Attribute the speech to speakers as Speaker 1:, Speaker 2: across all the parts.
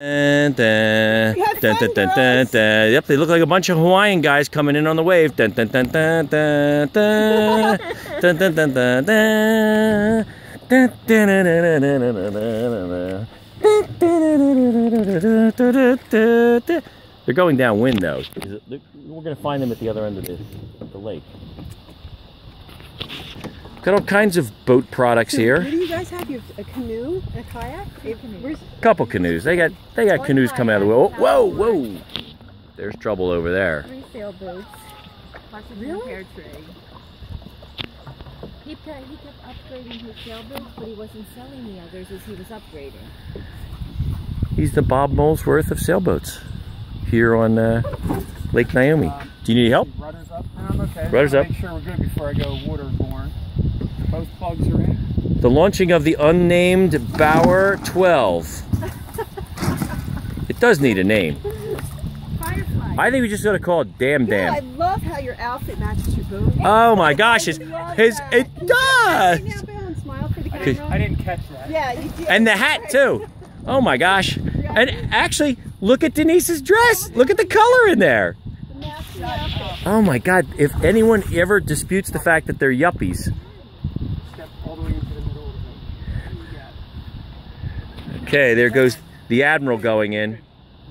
Speaker 1: Yep, they look like a bunch of Hawaiian guys coming in on the wave. They're going downwind though. We're going to find them at the other end of the lake. Got all kinds of boat products here.
Speaker 2: What do you guys have? You have a canoe, a kayak?
Speaker 1: A couple canoes. They got canoes coming out of the way. Whoa, whoa! There's trouble over there.
Speaker 3: 3 sailboats.
Speaker 2: Really?
Speaker 3: Hair trade. He kept upgrading his sailboats, but he wasn't selling the others as he was upgrading.
Speaker 1: He's the Bob Molesworth of sailboats here on Lake Naomi. Do you need help?
Speaker 4: Rudder's up. I'm okay.
Speaker 1: Rudder's up.
Speaker 4: Make sure we're good before I go waterborne. Both plugs are in.
Speaker 1: The launching of the unnamed Bauer 12. It does need a name.
Speaker 2: Firefly.
Speaker 1: I think we just got to call it Damn Damn.
Speaker 2: I love how your outfit matches your boat.
Speaker 1: Oh my gosh, it does!
Speaker 2: I
Speaker 4: didn't catch that.
Speaker 2: Yeah, you did.
Speaker 1: And the hat too. Oh my gosh. And actually, look at Denise's dress. Look at the color in there. Oh my God, if anyone ever disputes the fact that they're yuppies. Okay, there goes the Admiral going in.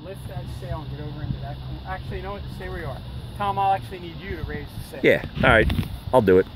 Speaker 4: Lift that sail and get over into that. Actually, you know what? Stay where you are. Tom, I'll actually need you to raise the sail.
Speaker 1: Yeah, all right. I'll do it.